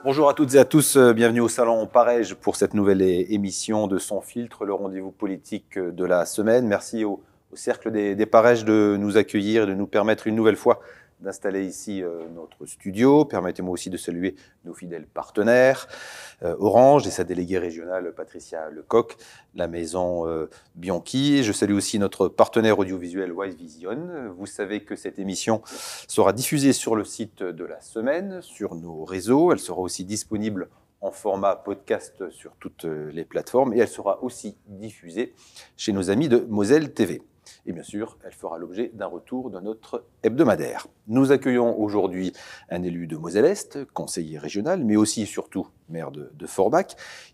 Bonjour à toutes et à tous, bienvenue au Salon Parège pour cette nouvelle émission de Sans Filtre, le rendez-vous politique de la semaine. Merci au Cercle des Parèges de nous accueillir et de nous permettre une nouvelle fois d'installer ici notre studio. Permettez-moi aussi de saluer nos fidèles partenaires, Orange et sa déléguée régionale Patricia Lecoq, la maison Bianchi. Je salue aussi notre partenaire audiovisuel Wise Vision. Vous savez que cette émission sera diffusée sur le site de la semaine, sur nos réseaux. Elle sera aussi disponible en format podcast sur toutes les plateformes et elle sera aussi diffusée chez nos amis de Moselle TV. Et bien sûr, elle fera l'objet d'un retour de notre hebdomadaire. Nous accueillons aujourd'hui un élu de Moselle-Est, conseiller régional, mais aussi et surtout maire de Forbach.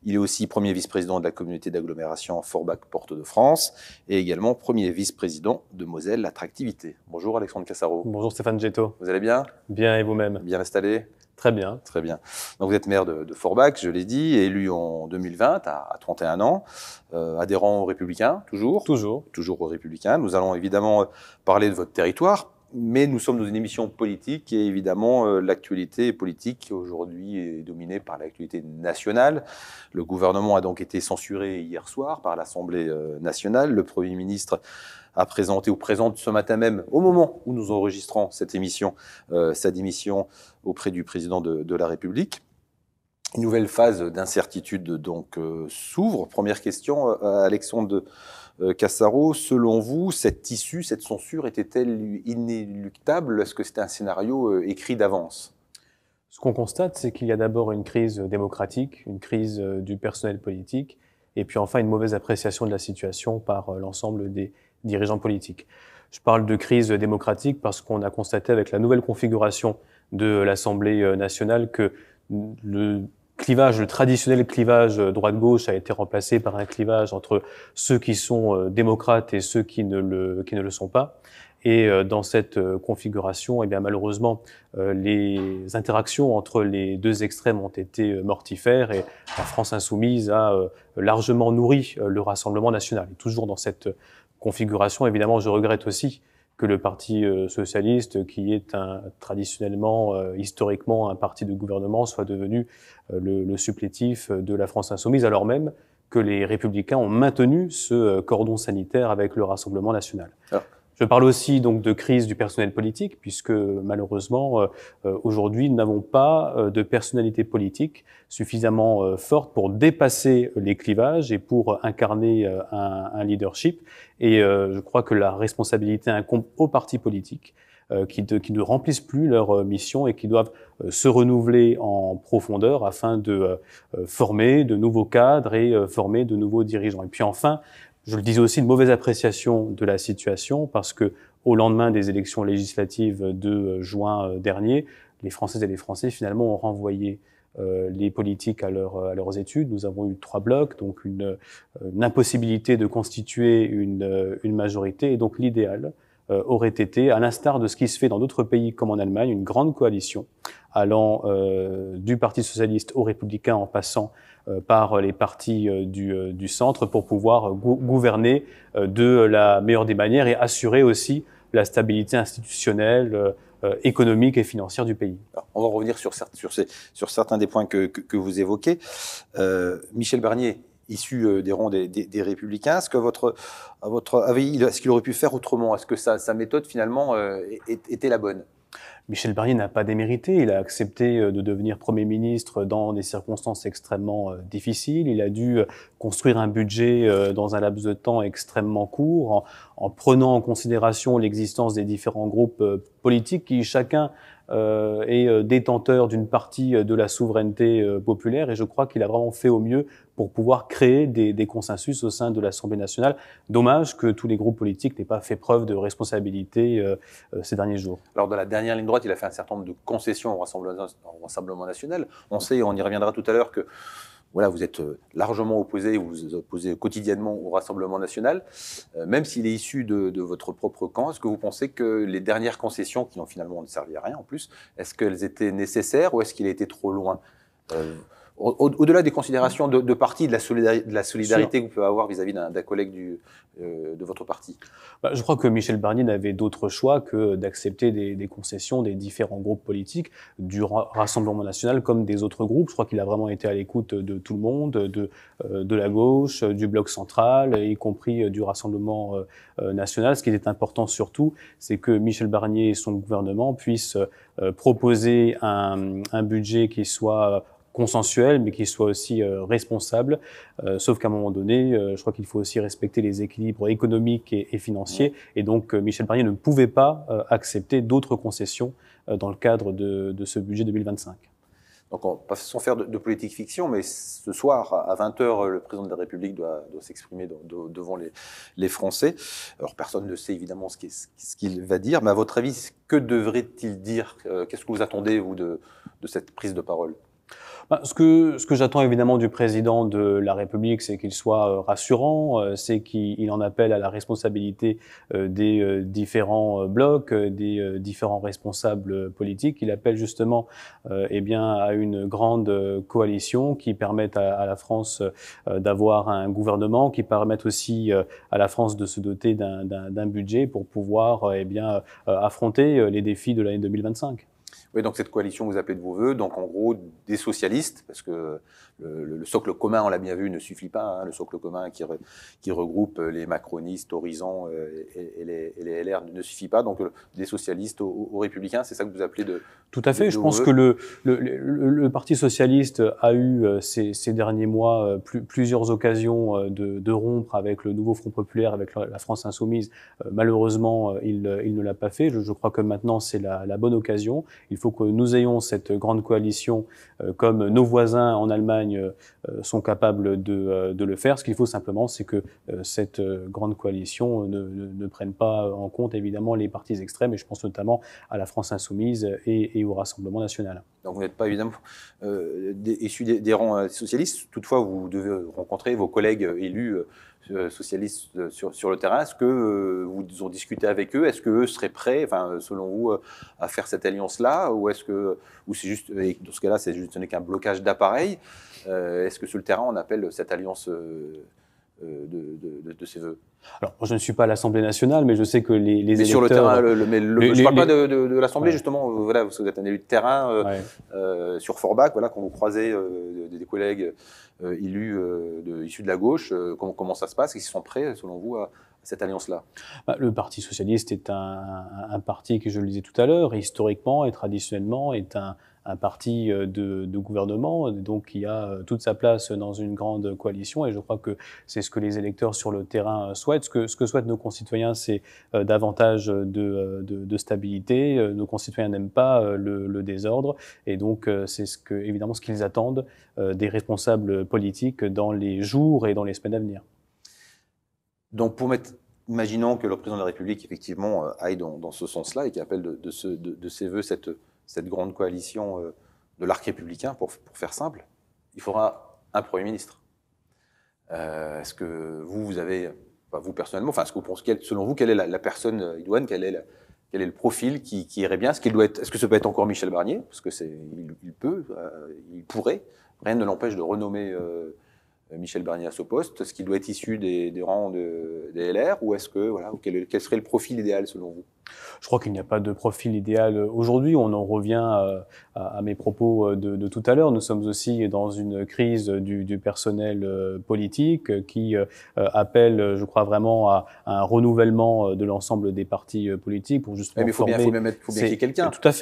Il est aussi premier vice-président de la communauté d'agglomération Forbach-Porte-de-France et également premier vice-président de Moselle Attractivité. Bonjour Alexandre Cassaro. Bonjour Stéphane Getto. Vous allez bien? Bien, et vous-même? Bien installé? Très bien. Très bien. Donc vous êtes maire de Forbach, je l'ai dit, élu en 2020 à 31 ans, adhérent aux Républicains, toujours? Toujours aux Républicains. Nous allons évidemment parler de votre territoire, mais nous sommes dans une émission politique et évidemment l'actualité politique aujourd'hui est dominée par l'actualité nationale. Le gouvernement a donc été censuré hier soir par l'Assemblée nationale. Le Premier ministre a présenté ou présente ce matin même, au moment où nous enregistrons cette émission, sa démission auprès du président de la République. Une nouvelle phase d'incertitude donc s'ouvre. Première question, Alexandre Cassaro, selon vous, cette issue, cette censure était-elle inéluctable? Est-ce que c'était un scénario écrit d'avance? Ce qu'on constate, c'est qu'il y a d'abord une crise démocratique, une crise du personnel politique, et puis enfin une mauvaise appréciation de la situation par l'ensemble des dirigeants politiques. Je parle de crise démocratique parce qu'on a constaté avec la nouvelle configuration de l'Assemblée nationale que le traditionnel clivage droite-gauche a été remplacé par un clivage entre ceux qui sont démocrates et ceux qui ne le sont pas. Et dans cette configuration, eh bien, malheureusement, les interactions entre les deux extrêmes ont été mortifères et la France insoumise a largement nourri le Rassemblement national. Et toujours dans cette configuration, évidemment, je regrette aussi que le Parti socialiste, qui est traditionnellement, historiquement, un parti de gouvernement, soit devenu le supplétif de la France insoumise, alors même que les Républicains ont maintenu ce cordon sanitaire avec le Rassemblement national. Je parle aussi donc de crise du personnel politique, puisque malheureusement, aujourd'hui, nous n'avons pas de personnalité politique suffisamment forte pour dépasser les clivages et pour incarner un leadership. Et je crois que la responsabilité incombe aux partis politiques qui ne remplissent plus leur mission et qui doivent se renouveler en profondeur afin de former de nouveaux cadres et former de nouveaux dirigeants. Et puis enfin, je le disais aussi, une mauvaise appréciation de la situation parce que au lendemain des élections législatives de juin dernier, les Françaises et les Français finalement ont renvoyé les politiques à leurs études. Nous avons eu 3 blocs, donc une impossibilité de constituer une majorité. Et donc l'idéal aurait été, à l'instar de ce qui se fait dans d'autres pays comme en Allemagne, une grande coalition allant du Parti socialiste aux Républicains en passant par les partis du centre pour pouvoir gouverner de la meilleure des manières et assurer aussi la stabilité institutionnelle, économique et financière du pays. Alors, on va revenir sur certains des points que vous évoquez. Michel Barnier, issu des rangs des Républicains, est-ce que à votre avis, est-ce qu'il aurait pu faire autrement? Est-ce que sa méthode finalement était la bonne? Michel Barnier n'a pas démérité, il a accepté de devenir Premier ministre dans des circonstances extrêmement difficiles, il a dû construire un budget dans un laps de temps extrêmement court, en prenant en considération l'existence des différents groupes politiques qui chacun est détenteur d'une partie de la souveraineté populaire, et je crois qu'il a vraiment fait au mieux pour pouvoir créer des consensus au sein de l'Assemblée nationale. Dommage que tous les groupes politiques n'aient pas fait preuve de responsabilité ces derniers jours. Alors, dans la dernière ligne droite, il a fait un certain nombre de concessions au Rassemblement national. On sait, on y reviendra tout à l'heure, que voilà, vous êtes largement opposé, vous vous opposez quotidiennement au Rassemblement national, même s'il est issu de votre propre camp. Est-ce que vous pensez que les dernières concessions, qui n'ont finalement ne servi à rien en plus, est-ce qu'elles étaient nécessaires ou est-ce qu'il a été trop loin? Au-delà des considérations de parti, de la solidarité que vous pouvez avoir vis-à-vis d'un collègue de votre parti. Je crois que Michel Barnier n'avait d'autre choix que d'accepter des concessions des différents groupes politiques, du Rassemblement national comme des autres groupes. Je crois qu'il a vraiment été à l'écoute de tout le monde, de la gauche, du bloc central, y compris du Rassemblement national. Ce qui est important surtout, c'est que Michel Barnier et son gouvernement puissent proposer un budget qui soit consensuel, mais qui soit aussi responsable, sauf qu'à un moment donné, je crois qu'il faut aussi respecter les équilibres économiques et financiers, et donc Michel Barnier ne pouvait pas accepter d'autres concessions dans le cadre de ce budget 2025. Donc, pas sans faire de politique fiction, mais ce soir, à 20h, le président de la République doit s'exprimer devant les Français. Alors, personne ne sait évidemment ce qu'il va dire, mais à votre avis, que devrait-il dire? Qu'est-ce que vous attendez, vous, de cette prise de parole? Ce que j'attends évidemment du président de la République, c'est qu'il soit rassurant, c'est qu'il en appelle à la responsabilité des différents blocs, des différents responsables politiques. Il appelle justement eh bien, à une grande coalition qui permette à la France d'avoir un gouvernement, qui permette aussi à la France de se doter d'un budget pour pouvoir eh bien, affronter les défis de l'année 2025. Oui, donc cette coalition, vous appelez de vos voeux, donc en gros des socialistes, parce que le socle commun, on l'a bien vu, ne suffit pas, hein, le socle commun qui regroupe les macronistes, Horizon et les LR ne suffit pas, donc des socialistes aux républicains, c'est ça que vous appelez de... Tout à fait, je pense que le Parti socialiste a eu ces derniers mois plusieurs occasions de rompre avec le nouveau Front populaire, avec la France insoumise. Malheureusement, il ne l'a pas fait. Je crois que maintenant c'est la bonne occasion. Il faut que nous ayons cette grande coalition comme nos voisins en Allemagne sont capables de le faire. Ce qu'il faut simplement, c'est que cette grande coalition ne prenne pas en compte évidemment les partis extrêmes, et je pense notamment à la France insoumise et au Rassemblement national. Donc vous n'êtes pas évidemment issu des rangs socialistes, toutefois vous devez rencontrer vos collègues élus socialistes sur le terrain. Est-ce que vous ont discuté avec eux? Est-ce qu'eux seraient prêts, enfin, selon vous, à faire cette alliance-là? Ou est-ce que, ou c'est juste, et dans ce cas-là, ce n'est qu'un blocage d'appareil? Est-ce que sur le terrain, on appelle cette alliance de ses voeux? Alors, moi, je ne suis pas à l'Assemblée nationale, mais je sais que les électeurs... sur le terrain, je ne parle pas de l'Assemblée, ouais. Justement, voilà, vous êtes un élu de terrain ouais. Sur Forbach, voilà, quand vous croisez des collègues élus issus de la gauche, comment ça se passe? Ils sont prêts, selon vous, à cette alliance-là? Le Parti socialiste est un parti que je le disais tout à l'heure, historiquement et traditionnellement est un parti de gouvernement, donc qui a toute sa place dans une grande coalition, et je crois que c'est ce que les électeurs sur le terrain souhaitent. Ce que souhaitent nos concitoyens, c'est davantage de stabilité. Nos concitoyens n'aiment pas le désordre, et donc c'est évidemment ce qu'ils attendent des responsables politiques dans les jours et dans les semaines à venir. Donc imaginons que le président de la République effectivement aille dans ce sens-là et qu'il appelle de ses voeux cette grande coalition de l'arc républicain, pour faire simple, il faudra un Premier ministre. Est-ce que vous avez, enfin vous personnellement, enfin, est-ce que vous pensez, selon vous, quelle est la personne idoine, quel est le profil qui irait bien? Est-ce que ça peut être encore Michel Barnier? Parce que il pourrait, rien ne l'empêche de renommer Michel Barnier à ce poste. Est-ce qu'il doit être issu des rangs des LR, ou est-ce que, voilà, quel serait le profil idéal selon vous? Je crois qu'il n'y a pas de profil idéal aujourd'hui. On en revient à mes propos de tout à l'heure. Nous sommes aussi dans une crise du personnel politique qui appelle, je crois, vraiment à un renouvellement de l'ensemble des partis politiques pour justement former... Mais il faut bien qu'il y ait quelqu'un. Tout à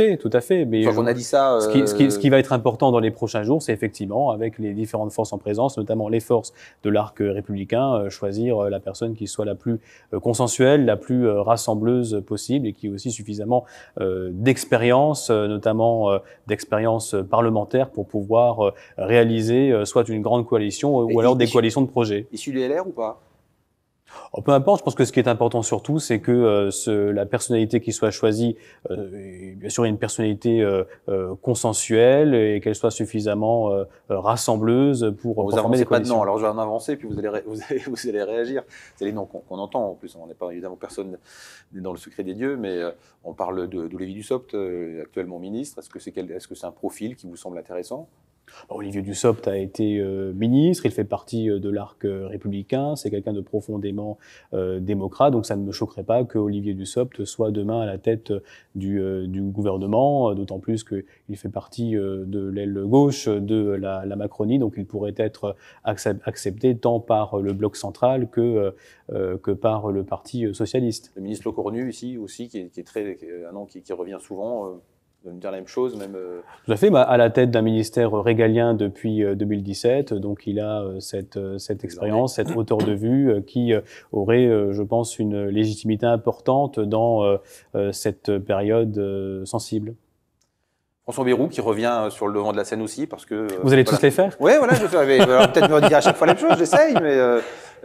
fait. Mais on a dit ça... Ce qui va être important dans les prochains jours, c'est effectivement, avec les différentes forces en présence, notamment les forces de l'arc républicain, choisir la personne qui soit la plus consensuelle, la plus rassembleuse possible, et qui ait aussi suffisamment d'expérience, notamment d'expérience parlementaire, pour pouvoir réaliser soit une grande coalition ou alors des coalitions de projets. Issu des LR ou pas? Peu importe, je pense que ce qui est important surtout, c'est que la personnalité qui soit choisie, bien sûr, une personnalité consensuelle, et qu'elle soit suffisamment rassembleuse pour former des coalitions. Non, alors je vais en avancer, puis vous allez réagir. C'est les noms qu'on entend, en plus. On n'est pas, évidemment, personne dans le secret des dieux, mais on parle d'Olivier Dussopt, actuellement ministre. Est-ce que c'est un profil qui vous semble intéressant? Olivier Dussopt a été ministre, il fait partie de l'arc républicain, c'est quelqu'un de profondément démocrate, donc ça ne me choquerait pas que Olivier Dussopt soit demain à la tête du gouvernement, d'autant plus qu'il fait partie de l'aile gauche de la Macronie, donc il pourrait être accepté tant par le bloc central que par le Parti socialiste. Le ministre Lecornu ici aussi, qui revient souvent. De me dire la même chose, même. Tout à fait, à la tête d'un ministère régalien depuis 2017, donc il a cette expérience, cette hauteur de vue qui aurait, je pense, une légitimité importante dans cette période sensible. François Bayrou qui revient sur le devant de la scène aussi, parce que... Vous allez tous les faire? Oui, voilà, je vais faire. Peut-être me dire à chaque fois la même chose, j'essaye, mais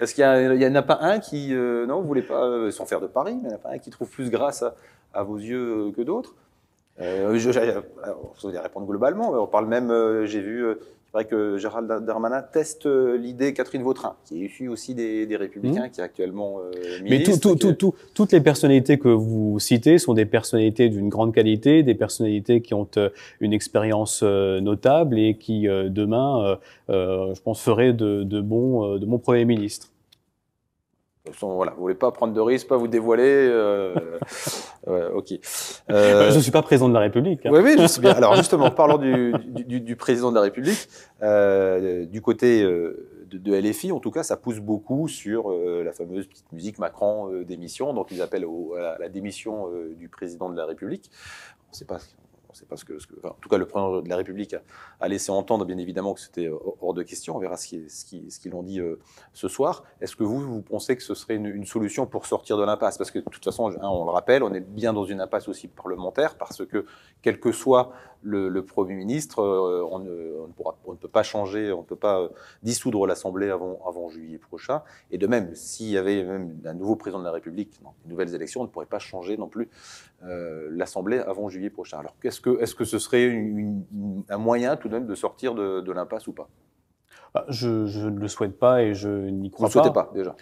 est-ce qu'il y en a pas un qui... non, vous voulez pas, sans faire de pari, mais il n'y en a pas un qui trouve plus grâce à vos yeux que d'autres? Je vais répondre globalement, mais on parle même, j'ai vu, c'est vrai que Gérald Darmanin teste l'idée Catherine Vautrin, qui est issue aussi des Républicains, qui est actuellement ministre. Mais toutes les personnalités que vous citez sont des personnalités d'une grande qualité, des personnalités qui ont une expérience notable et qui, demain, je pense, feraient de bons premiers ministres. Voilà, vous voulez pas prendre de risques, pas vous dévoiler. Ok. Je suis pas président de la République. Hein. Oui, je sais bien. Alors justement, parlons du président de la République. Du côté de LFI, en tout cas, ça pousse beaucoup sur la fameuse petite musique Macron démission, donc ils appellent à la démission du président de la République. On ne sait pas. En tout cas, le président de la République a laissé entendre, bien évidemment, que c'était hors de question. On verra ce qu'ils ont dit ce soir. Est-ce que vous pensez que ce serait une solution pour sortir de l'impasse? Parce que, de toute façon, on le rappelle, on est bien dans une impasse aussi parlementaire, parce que, quel que soit le Premier ministre, on ne peut pas changer, on ne peut pas dissoudre l'Assemblée avant juillet prochain. Et de même, s'il y avait même un nouveau président de la République dans les nouvelles élections, on ne pourrait pas changer non plus l'Assemblée avant juillet prochain. Alors, est-ce que ce serait un moyen tout de même de sortir de l'impasse ou pas? Je ne le souhaite pas et je n'y crois pas. Vous ne le souhaitez pas, déjà?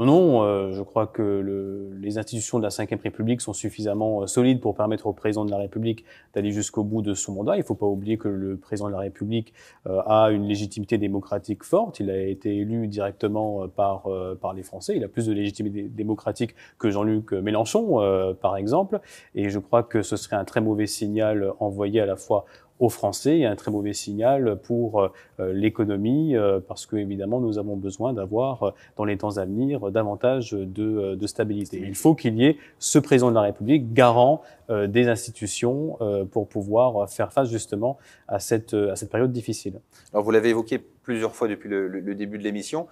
Non, je crois que les institutions de la Ve République sont suffisamment solides pour permettre au président de la République d'aller jusqu'au bout de son mandat. Il ne faut pas oublier que le président de la République a une légitimité démocratique forte. Il a été élu directement par les Français. Il a plus de légitimité démocratique que Jean-Luc Mélenchon, par exemple. Et je crois que ce serait un très mauvais signal envoyé à la fois aux Français et un très mauvais signal pour l'économie, parce que évidemment nous avons besoin d'avoir dans les temps à venir davantage de stabilité. Il faut qu'il y ait ce président de la République garant des institutions pour pouvoir faire face justement à cette période difficile. Alors vous l'avez évoqué plusieurs fois depuis le début de l'émission.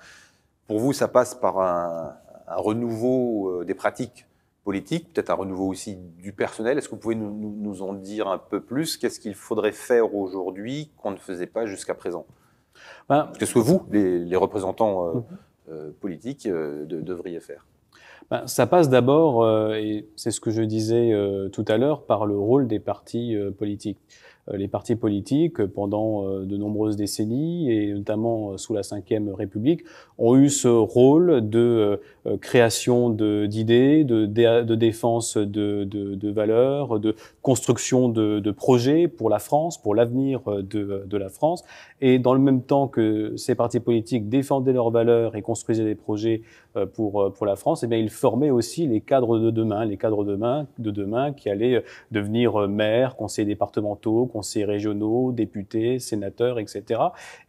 Pour vous, ça passe par un renouveau des pratiques politique, peut-être un renouveau aussi du personnel. Est-ce que vous pouvez nous en dire un peu plus? Qu'est-ce qu'il faudrait faire aujourd'hui qu'on ne faisait pas jusqu'à présent? Qu'est-ce que vous, les représentants politiques, devriez faire? Ça passe d'abord, et c'est ce que je disais tout à l'heure, par le rôle des partis politiques. Les partis politiques, pendant de nombreuses décennies, et notamment sous la Ve République, ont eu ce rôle de création d'idées, de défense de valeurs, de construction de projets pour la France, pour l'avenir de la France. Et dans le même temps que ces partis politiques défendaient leurs valeurs et construisaient des projets pour la France, eh bien, ils formaient aussi les cadres de demain qui allaient devenir maires, conseillers départementaux, conseillers régionaux, députés, sénateurs, etc.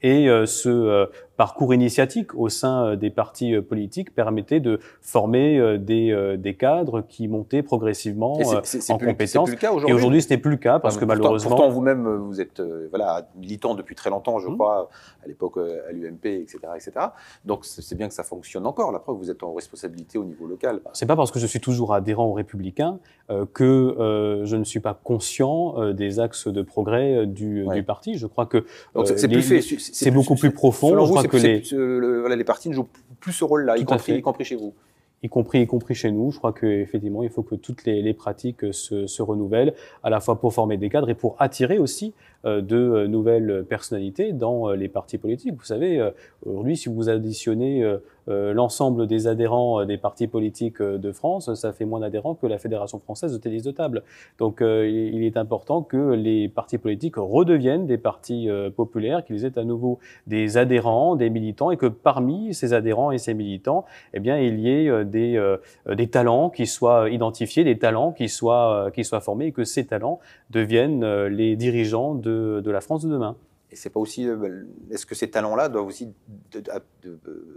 Et ce parcours initiatique au sein des partis politiques permettait de former des cadres qui montaient progressivement en compétences. Et aujourd'hui, ce n'est plus le cas parce que malheureusement... Pourtant, vous-même, vous êtes militant depuis très longtemps, je crois, à l'époque à l'UMP, etc., etc. Donc, c'est bien que ça fonctionne encore. La preuve, vous êtes en responsabilité au niveau local. C'est pas parce que je suis toujours adhérent aux Républicains que je ne suis pas conscient des axes de progrès du parti. Je crois que c'est beaucoup plus profond. Selon vous, les partis ne jouent plus ce rôle-là, y compris chez vous. Y compris chez nous. Je crois qu'effectivement, il faut que toutes les pratiques se renouvellent, à la fois pour former des cadres et pour attirer aussi de nouvelles personnalités dans les partis politiques. Vous savez, aujourd'hui, si vous additionnez l'ensemble des adhérents des partis politiques de France, ça fait moins d'adhérents que la Fédération française de tennis de table. Donc il est important que les partis politiques redeviennent des partis populaires, qu'ils aient à nouveau des adhérents, des militants, et que parmi ces adhérents et ces militants, eh bien, il y ait des talents qui soient identifiés, des talents qui soient formés, et que ces talents deviennent les dirigeants de la France de demain. Et c'est pas aussi, est-ce que ces talents-là doivent aussi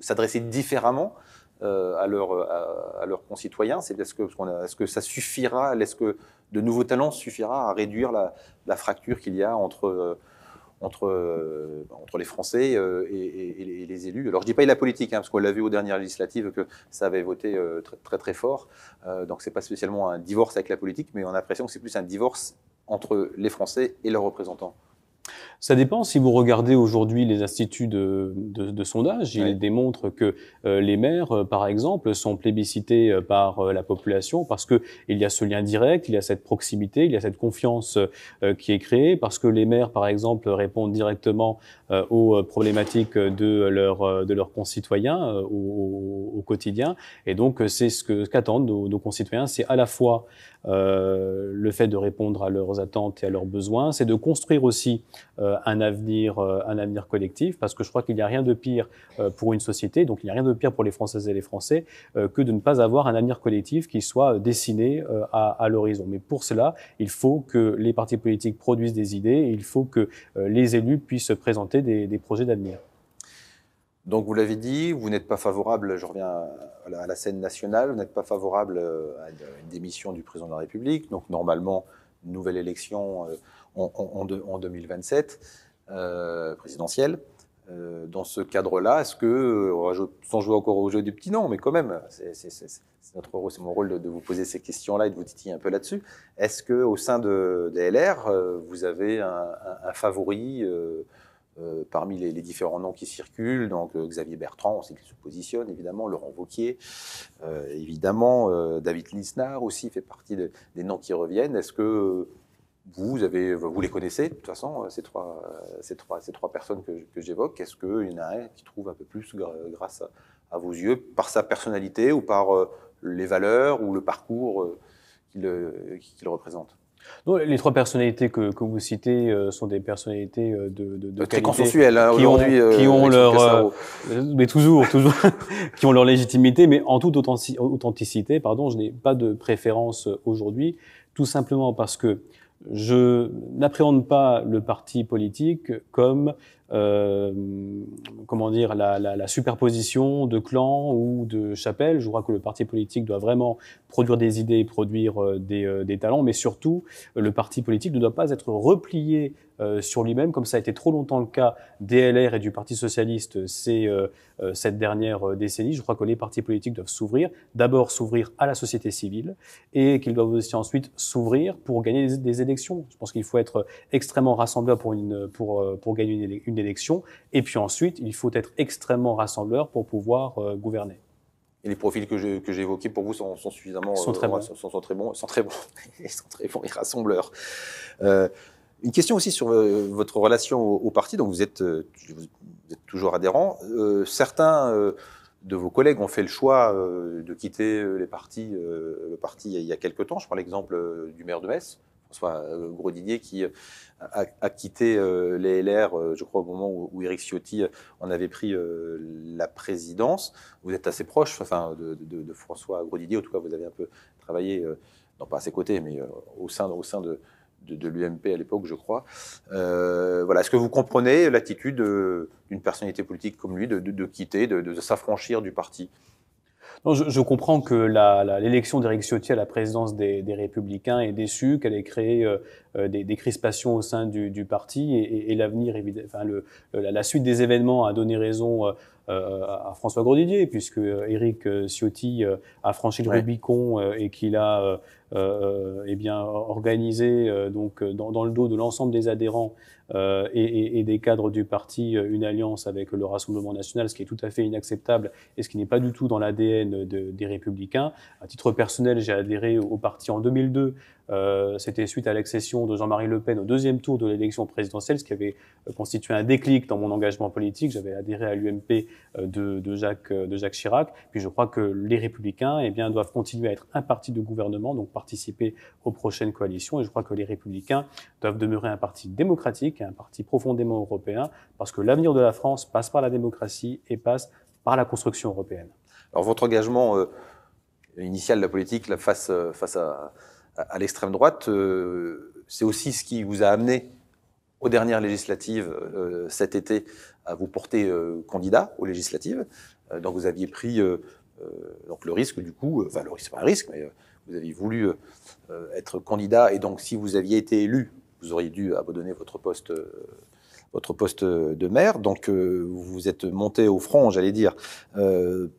s'adresser différemment à leurs concitoyens? Est-ce que ça suffira, est-ce que de nouveaux talents suffira à réduire la fracture qu'il y a entre les Français et les élus? Alors je dis pas la politique, parce qu'on l'a vu aux dernières législatives que ça avait voté très fort, donc c'est pas spécialement un divorce avec la politique, mais on a l'impression que c'est plus un divorce entre les Français et leurs représentants. Ça dépend. Si vous regardez aujourd'hui les instituts de sondage, ils démontrent que les maires, par exemple, sont plébiscités par la population parce que il y a ce lien direct, il y a cette proximité, il y a cette confiance qui est créée, parce que les maires, par exemple, répondent directement aux problématiques de leurs concitoyens au quotidien. Et donc, c'est ce qu'attendent nos concitoyens. C'est à la fois le fait de répondre à leurs attentes et à leurs besoins, c'est de construire aussi un avenir collectif, parce que je crois qu'il n'y a rien de pire pour une société, donc il n'y a rien de pire pour les Françaises et les Français que de ne pas avoir un avenir collectif qui soit dessiné à l'horizon. Mais pour cela, il faut que les partis politiques produisent des idées, et il faut que les élus puissent présenter des projets d'avenir. Donc vous l'avez dit, vous n'êtes pas favorable, je reviens à la scène nationale, vous n'êtes pas favorable à une démission du président de la République, donc normalement, une nouvelle élection en 2027, présidentielle. Dans ce cadre-là, est-ce que, sans jouer encore au jeu du petit nom, mais quand même, c'est mon rôle de vous poser ces questions-là et de vous titiller un peu là-dessus, est-ce qu'au sein des LR, vous avez un favori parmi les différents noms qui circulent? Donc Xavier Bertrand, on sait qu'il se positionne, évidemment, Laurent Wauquiez, évidemment, David Lisnard aussi fait partie des noms qui reviennent. Est-ce que vous les connaissez, de toute façon, ces trois personnes que j'évoque? Est-ce qu'il y en a un qui trouve un peu plus, grâce à vos yeux, par sa personnalité ou par les valeurs ou le parcours qu'il représente? Non, les trois personnalités que vous citez sont des personnalités de très qualité, consensuelles aujourd'hui, qui ont leur, mais toujours, qui ont leur légitimité, mais en toute authenticité. Pardon, je n'ai pas de préférence aujourd'hui, tout simplement parce que je n'appréhende pas le parti politique comme comment dire, la superposition de clans ou de chapelles. Je crois que le parti politique doit vraiment produire des idées, produire des talents, mais surtout, le parti politique ne doit pas être replié sur lui-même, comme ça a été trop longtemps le cas des LR et du Parti socialiste cette dernière décennie. Je crois que les partis politiques doivent s'ouvrir, d'abord s'ouvrir à la société civile, et qu'ils doivent aussi ensuite s'ouvrir pour gagner des élections. Je pense qu'il faut être extrêmement rassembleur pour gagner une élection, et puis ensuite, il faut être extrêmement rassembleur pour pouvoir gouverner. Et les profils que j'ai évoqués pour vous sont suffisamment... Ils sont très bons. Sont très bons. Ils sont très bons, et rassembleurs. Une question aussi sur votre relation au parti. Donc vous êtes toujours adhérent. Certains de vos collègues ont fait le choix de quitter le parti il y a quelque temps. Je prends l'exemple du maire de Metz, François Grosdidier, qui a quitté les LR, je crois, au moment où Éric Ciotti en avait pris la présidence. Vous êtes assez proche de François Grosdidier, en tout cas vous avez un peu travaillé, non pas à ses côtés, mais au sein de l'UMP à l'époque, je crois. Voilà. Est-ce que vous comprenez l'attitude d'une personnalité politique comme lui de quitter, de s'affranchir du parti? Non, je comprends que l'élection d'Éric Ciotti à la présidence des Républicains est déçue, qu'elle ait créé des crispations au sein du parti, et l'avenir, enfin la suite des événements a donné raison à François Grosdidier, puisque Éric Ciotti a franchi le Rubicon et qu'il a eh bien, organiser donc dans le dos de l'ensemble des adhérents et des cadres du parti une alliance avec le Rassemblement national, ce qui est tout à fait inacceptable et ce qui n'est pas du tout dans l'ADN des Républicains. À titre personnel, j'ai adhéré au parti en 2002. C'était suite à l'accession de Jean-Marie Le Pen au deuxième tour de l'élection présidentielle, ce qui avait constitué un déclic dans mon engagement politique. J'avais adhéré à l'UMP de Jacques Chirac. Puis je crois que les Républicains eh bien, doivent continuer à être un parti de gouvernement, donc participer aux prochaines coalitions. Et je crois que les Républicains doivent demeurer un parti démocratique, un parti profondément européen, parce que l'avenir de la France passe par la démocratie et passe par la construction européenne. Alors votre engagement initial de la politique là, face à l'extrême droite, c'est aussi ce qui vous a amené aux dernières législatives cet été à vous porter candidat aux législatives. Donc vous aviez pris donc le risque du coup, enfin le risque c'est pas un risque, mais vous aviez voulu être candidat et donc si vous aviez été élu, vous auriez dû abandonner votre poste de maire. Donc vous vous êtes monté au front, j'allais dire,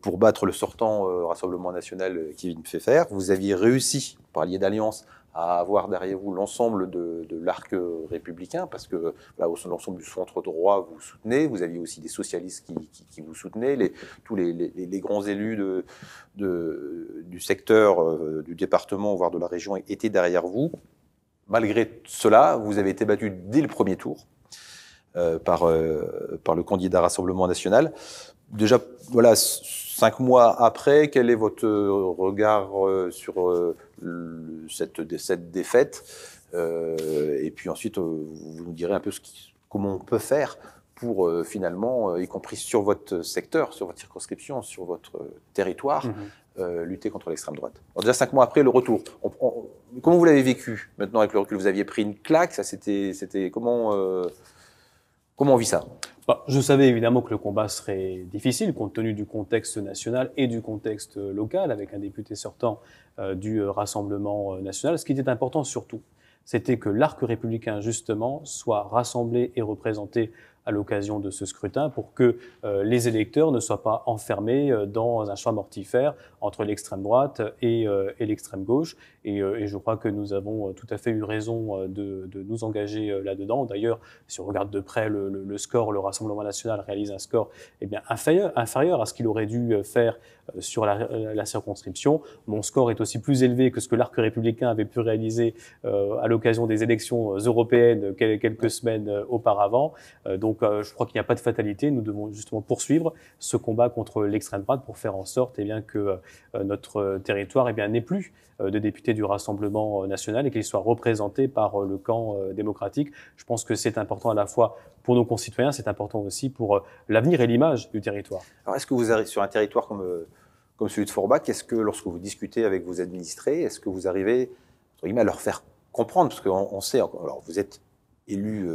pour battre le sortant Rassemblement national Kevin Pfeffer. Vous aviez réussi, par lié d'alliance, à avoir derrière vous l'ensemble de l'arc républicain, parce que voilà, l'ensemble du centre droit vous soutenez, vous aviez aussi des socialistes qui vous soutenaient, tous les grands élus du secteur, du département, voire de la région, étaient derrière vous. Malgré cela, vous avez été battu dès le premier tour par le candidat Rassemblement national. Déjà, voilà, 5 mois après, quel est votre regard sur cette défaite et puis ensuite, vous nous direz un peu comment on peut faire pour finalement, y compris sur votre secteur, sur votre circonscription, sur votre territoire, lutter contre l'extrême droite. Alors déjà 5 mois après, le retour. Comment vous l'avez vécu maintenant avec le recul? Vous aviez pris une claque, ça c'était comment on vit ça? Je savais évidemment que le combat serait difficile compte tenu du contexte national et du contexte local avec un député sortant du Rassemblement national. Ce qui était important surtout, c'était que l'arc républicain justement soit rassemblé et représenté à l'occasion de ce scrutin pour que les électeurs ne soient pas enfermés dans un choix mortifère entre l'extrême droite et l'extrême gauche. Et je crois que nous avons tout à fait eu raison de nous engager là-dedans. D'ailleurs, si on regarde de près le score, le Rassemblement national réalise un score eh bien, inférieur à ce qu'il aurait dû faire sur la circonscription. Mon score est aussi plus élevé que ce que l'arc républicain avait pu réaliser à l'occasion des élections européennes quelques semaines auparavant. Donc, je crois qu'il n'y a pas de fatalité. Nous devons justement poursuivre ce combat contre l'extrême droite pour faire en sorte eh bien, que notre territoire eh bien, n'ait plus de députés du Rassemblement national et qu'il soit représenté par le camp démocratique. Je pense que c'est important à la fois pour nos concitoyens, c'est important aussi pour l'avenir et l'image du territoire. Alors, est-ce que vous arrivez sur un territoire comme celui de Forbach, est-ce que lorsque vous discutez avec vos administrés, est-ce que vous arrivez entre guillemets, à leur faire comprendre, parce qu'on sait, alors vous êtes élu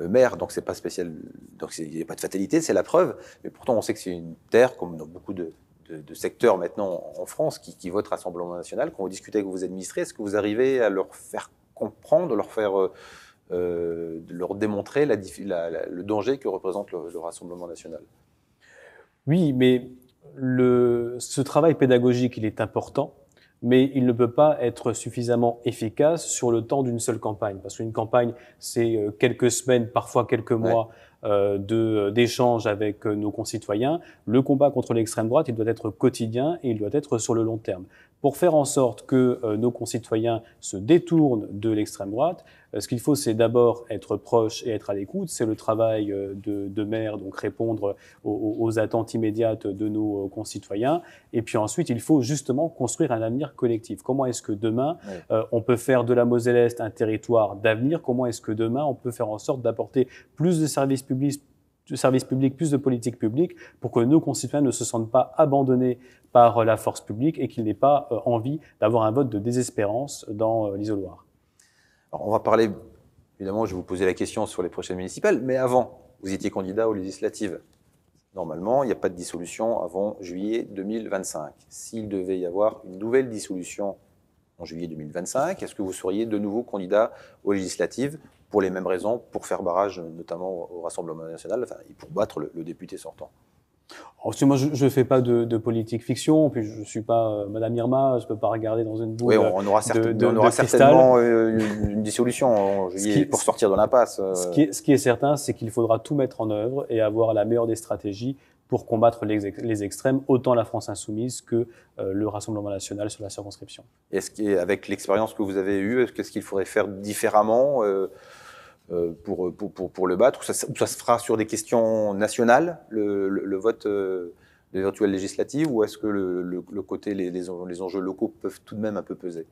maire, donc c'est pas spécial, donc il n'y a pas de fatalité, c'est la preuve, mais pourtant on sait que c'est une terre, comme dans beaucoup de secteurs maintenant en France, qui votent Rassemblement national. Quand vous discutez avec vos administrés, est-ce que vous arrivez à leur faire comprendre, leur démontrer le danger que représente le Rassemblement national? Oui, mais ce travail pédagogique, il est important, mais il ne peut pas être suffisamment efficace sur le temps d'une seule campagne. Parce qu'une campagne, c'est quelques semaines, parfois quelques mois d'échanges avec nos concitoyens. Le combat contre l'extrême droite, il doit être quotidien et il doit être sur le long terme. Pour faire en sorte que nos concitoyens se détournent de l'extrême droite, ce qu'il faut, c'est d'abord être proche et être à l'écoute. C'est le travail de maire, donc répondre aux attentes immédiates de nos concitoyens. Et puis ensuite, il faut justement construire un avenir collectif. Comment est-ce que demain, on peut faire de la Moselle-Est un territoire d'avenir? Comment est-ce que demain, on peut faire en sorte d'apporter plus de services publics, plus de politiques publiques, pour que nos concitoyens ne se sentent pas abandonnés par la force publique et qu'ils n'aient pas envie d'avoir un vote de désespérance dans l'isoloir. Alors, on va parler, évidemment, je vais vous poser la question sur les prochaines municipales, mais avant, vous étiez candidat aux législatives. Normalement, il n'y a pas de dissolution avant juillet 2025. S'il devait y avoir une nouvelle dissolution en juillet 2025, est-ce que vous seriez de nouveau candidat aux législatives pour les mêmes raisons, pour faire barrage notamment au Rassemblement national, enfin, et pour battre le député sortant? Alors, moi, je fais pas de politique fiction, puis je suis pas Madame Irma, je peux pas regarder dans une boule Oui, on aura, de cristal. certainement une dissolution pour sortir de l'impasse. Ce qui est certain, c'est qu'il faudra tout mettre en œuvre et avoir la meilleure des stratégies pour combattre les extrêmes, autant la France insoumise que le Rassemblement national sur la circonscription. Est-ce qu'avec l'expérience que vous avez eue, qu'est-ce qu'il faudrait faire différemment pour le battre, ou ça se fera sur des questions nationales, le vote des éventuelles législatives, ou est-ce que le côté, les enjeux locaux peuvent tout de même un peu peser?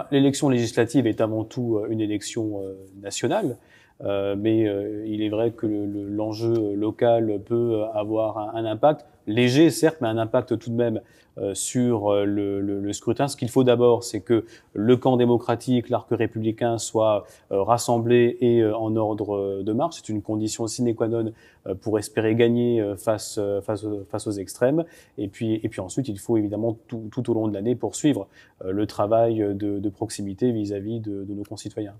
L'élection législative est avant tout une élection nationale, mais il est vrai que l'enjeu local peut avoir un impact léger, certes, mais un impact tout de même sur le scrutin. Ce qu'il faut d'abord, c'est que le camp démocratique, l'arc républicain soit rassemblé et en ordre de marche. C'est une condition sine qua non pour espérer gagner face aux extrêmes. Et puis ensuite, il faut évidemment tout au long de l'année poursuivre le travail de proximité vis-à-vis de nos concitoyens.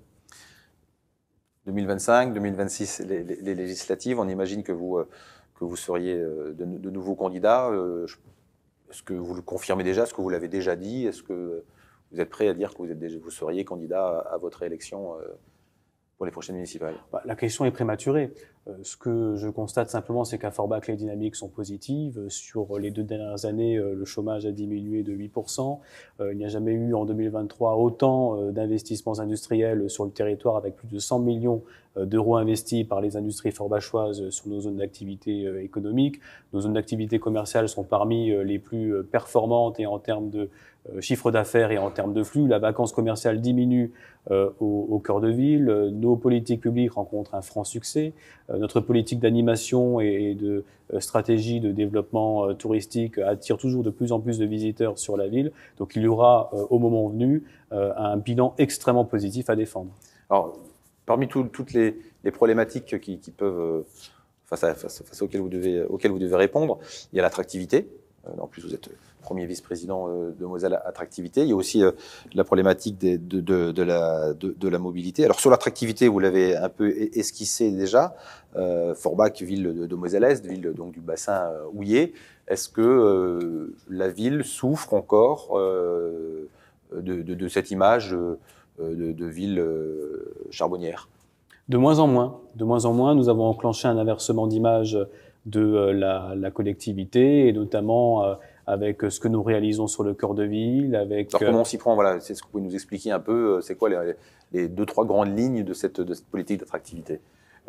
2025, 2026, les législatives, on imagine que vous seriez de nouveaux candidats. Est-ce que vous le confirmez déjà? Est-ce que vous l'avez déjà dit? Est-ce que vous êtes prêt à dire que vous seriez candidat à votre élection pour les prochaines municipales? La question est prématurée. Ce que je constate simplement, c'est qu'à Forbach, les dynamiques sont positives. Sur les 2 dernières années, le chômage a diminué de 8%. Il n'y a jamais eu en 2023 autant d'investissements industriels sur le territoire, avec plus de 100 millions d'euros investis par les industries forbachoises sur nos zones d'activité économique. Nos zones d'activité commerciale sont parmi les plus performantes et en termes de chiffre d'affaires et en termes de flux. La vacance commerciale diminue au cœur de ville. Nos politiques publiques rencontrent un franc succès. Notre politique d'animation et de stratégie de développement touristique attire toujours de plus en plus de visiteurs sur la ville. Donc il y aura au moment venu un bilan extrêmement positif à défendre. Alors, parmi toutes les problématiques qui peuvent, face auxquelles vous devez répondre, il y a l'attractivité. En plus, vous êtes premier vice-président de Moselle Attractivité. Il y a aussi la problématique de la mobilité. Alors, sur l'attractivité, vous l'avez un peu esquissé déjà. Forbach, ville de Moselle-Est, ville donc du bassin houiller. Est-ce que la ville souffre encore de cette image de ville charbonnière? De moins en moins. De moins en moins, nous avons enclenché un inversement d'image de la collectivité, et notamment avec ce que nous réalisons sur le cœur de ville. Alors comment on s'y prend? Voilà, c'est ce que vous pouvez nous expliquer un peu. C'est quoi les 2-3 grandes lignes de cette politique d'attractivité?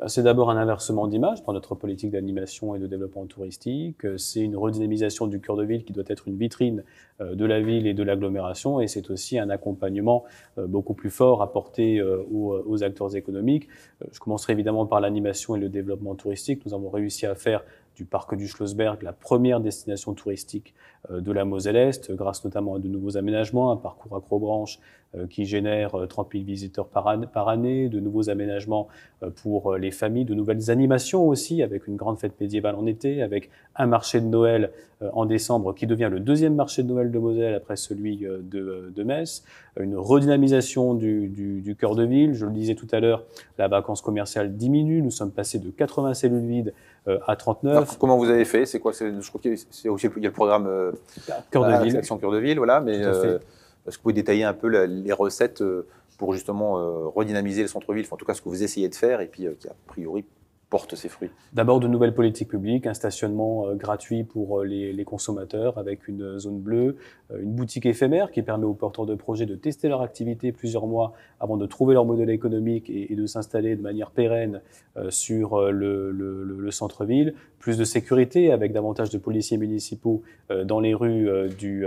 C'est d'abord un inversement d'image par notre politique d'animation et de développement touristique. C'est une redynamisation du cœur de ville qui doit être une vitrine de la ville et de l'agglomération. Et c'est aussi un accompagnement beaucoup plus fort apporté aux acteurs économiques. Je commencerai évidemment par l'animation et le développement touristique. Nous avons réussi à faire du parc du Schlossberg la première destination touristique de la Moselle-Est, grâce notamment à de nouveaux aménagements, un parcours accrobranche qui génère 30 000 visiteurs par année, de nouveaux aménagements pour les familles, de nouvelles animations aussi, avec une grande fête médiévale en été, avec un marché de Noël en décembre qui devient le 2e marché de Noël de Moselle après celui de Metz, une redynamisation du cœur de ville. Je le disais tout à l'heure, la vacance commerciale diminue, nous sommes passés de 80 cellules vides à 39. Alors, comment vous avez fait? C'est quoi? Je crois qu'il y a aussi le programme Cœur de ville. Action Cœur de Ville, voilà, mais est-ce que vous pouvez détailler un peu les recettes pour justement redynamiser le centre-ville, en tout cas ce que vous essayez de faire et puis qui a priori porte ses fruits? D'abord, de nouvelles politiques publiques, un stationnement gratuit pour les consommateurs avec une zone bleue, une boutique éphémère qui permet aux porteurs de projets de tester leur activité plusieurs mois avant de trouver leur modèle économique et de s'installer de manière pérenne sur le centre-ville. Plus de sécurité avec davantage de policiers municipaux dans les rues du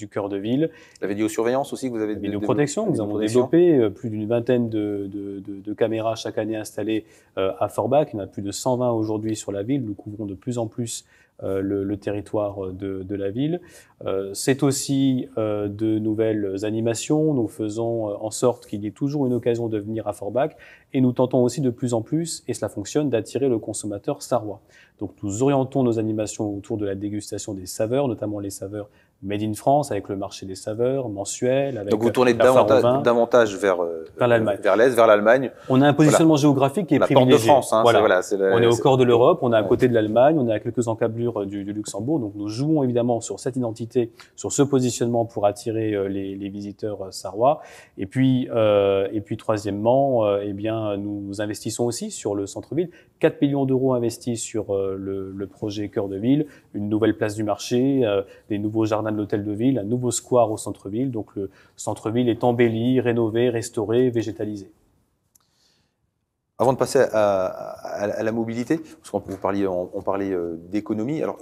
cœur de ville. La vidéosurveillance aussi que vous avez développée. Vidéoprotection, nous avons développé plus d'une vingtaine de caméras chaque année installées à Forbach. Il y en a plus de 120 aujourd'hui sur la ville. Nous couvrons de plus en plus le territoire de la ville. C'est aussi de nouvelles animations. Nous faisons en sorte qu'il y ait toujours une occasion de venir à Forbach et nous tentons aussi de plus en plus, et cela fonctionne, d'attirer le consommateur sarrois. Donc nous orientons nos animations autour de la dégustation des saveurs, notamment les saveurs Made in France, avec le marché des saveurs, mensuel, avec donc vous tournez la foire au vin, davantage vers l'Allemagne. vers l'Est, vers l'Allemagne. On a un positionnement géographique qui est La privilégié. porte de France, hein, voilà. On est au corps de l'Europe, on est à côté de l'Allemagne, on est à quelques encablures du Luxembourg. Donc nous jouons évidemment sur cette identité, sur ce positionnement pour attirer les visiteurs sarrois. Et puis troisièmement, eh bien nous investissons aussi sur le centre-ville. 4 millions d'euros investis sur le projet Cœur de Ville, une nouvelle place du marché, des nouveaux jardins de l'hôtel de ville, un nouveau square au centre-ville. Donc le centre-ville est embelli, rénové, restauré, végétalisé. Avant de passer à la mobilité, parce qu'on parlait d'économie, alors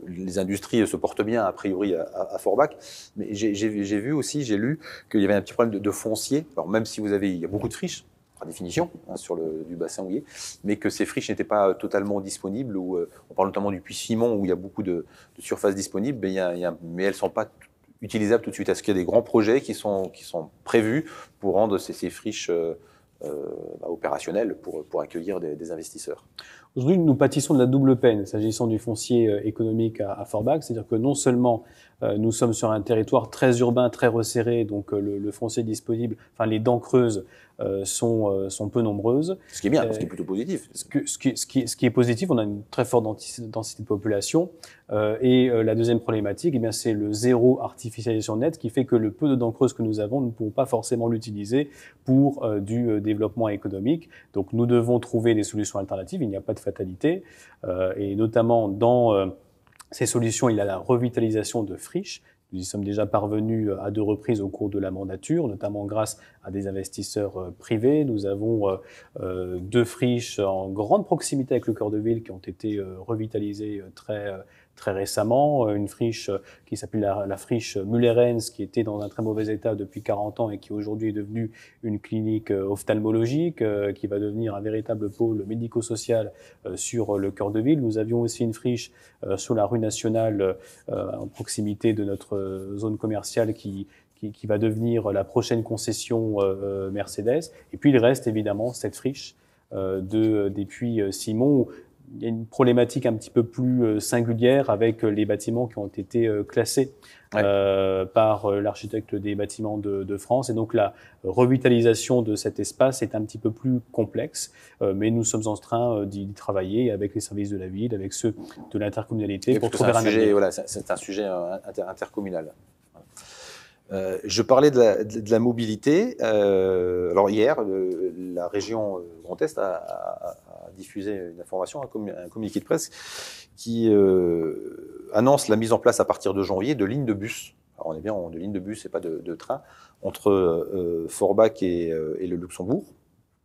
les industries se portent bien a priori à Forbach, mais j'ai lu qu'il y avait un petit problème de foncier. Alors même si il y a beaucoup de friches, par définition, hein, sur du bassin houiller, mais que ces friches n'étaient pas totalement disponibles. On parle notamment du Puy-Simon où il y a beaucoup de surfaces disponibles, mais elles ne sont pas utilisables tout de suite. Est-ce qu'il y a des grands projets qui sont prévus pour rendre ces friches opérationnelles pour accueillir des investisseurs? Aujourd'hui, nous pâtissons de la double peine s'agissant du foncier économique à Forbach, c'est-à-dire que non seulement nous sommes sur un territoire très urbain, très resserré, donc le foncier disponible, enfin les dents creuses sont peu nombreuses. Ce qui est bien, ce qui est plutôt positif. Ce qui est positif, on a une très forte densité de population. Et la deuxième problématique, eh bien, c'est le zéro artificialisation nette qui fait que le peu de dents creuses que nous avons, nous ne pouvons pas forcément l'utiliser pour du développement économique. Donc nous devons trouver des solutions alternatives, il n'y a pas de fatalité. Et notamment dans ces solutions, il y a la revitalisation de friches. Nous y sommes déjà parvenus à 2 reprises au cours de la mandature, notamment grâce à des investisseurs privés. Nous avons 2 friches en grande proximité avec le cœur de ville qui ont été revitalisées très récemment. Une friche qui s'appelle la friche Müller-Renz, qui était dans un très mauvais état depuis 40 ans et qui aujourd'hui est devenue une clinique ophtalmologique, qui va devenir un véritable pôle médico-social sur le cœur de ville. Nous avions aussi une friche sur la rue nationale en proximité de notre zone commerciale qui va devenir la prochaine concession Mercedes. Et puis il reste évidemment cette friche des Puy Simon où il y a une problématique un petit peu plus singulière avec les bâtiments qui ont été classés par l'architecte des bâtiments de France. Et donc la revitalisation de cet espace est un petit peu plus complexe, mais nous sommes en train d'y travailler avec les services de la ville, avec ceux de l'intercommunalité pour trouver un sujet. Voilà, c'est un sujet intercommunal. Je parlais de la mobilité. Alors hier, la région Grand Est a diffusé une information, un communiqué de presse qui annonce la mise en place à partir de janvier de lignes de bus. Alors on est bien de lignes de bus et pas de train entre Forbach et le Luxembourg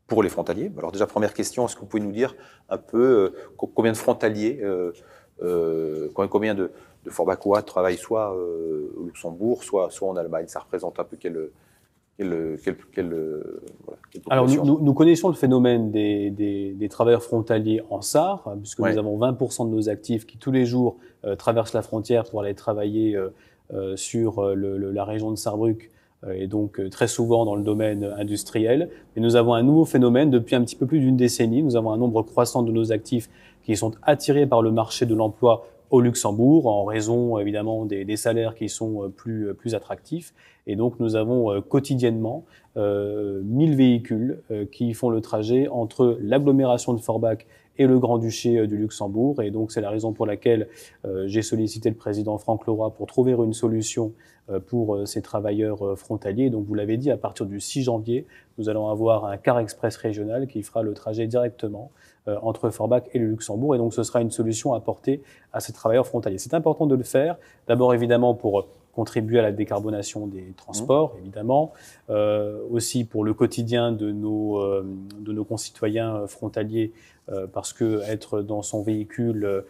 pour les frontaliers. Alors déjà première question, est-ce que vous pouvez nous dire un peu combien de frontaliers, combien de Forbachois travaillent soit au Luxembourg, soit en Allemagne? Ça représente un peu quelle Alors nous connaissons le phénomène des travailleurs frontaliers en Sarre, puisque nous avons 20% de nos actifs qui tous les jours traversent la frontière pour aller travailler sur la région de Sarrebruck, et donc très souvent dans le domaine industriel. Et nous avons un nouveau phénomène depuis un petit peu plus d'une décennie. Nous avons un nombre croissant de nos actifs qui sont attirés par le marché de l'emploi au Luxembourg, en raison évidemment des salaires qui sont plus attractifs. Et donc nous avons quotidiennement 1000 véhicules qui font le trajet entre l'agglomération de Forbach et le Grand-Duché du Luxembourg. Et donc c'est la raison pour laquelle j'ai sollicité le président Franck Leroy pour trouver une solution pour ces travailleurs frontaliers. Donc vous l'avez dit, à partir du 6 janvier, nous allons avoir un car express régional qui fera le trajet directement entre Forbach et le Luxembourg. Et donc ce sera une solution à apporter à ces travailleurs frontaliers. C'est important de le faire, d'abord évidemment pour contribuer à la décarbonation des transports, évidemment, aussi pour le quotidien de nos concitoyens frontaliers, parce que être dans son véhicule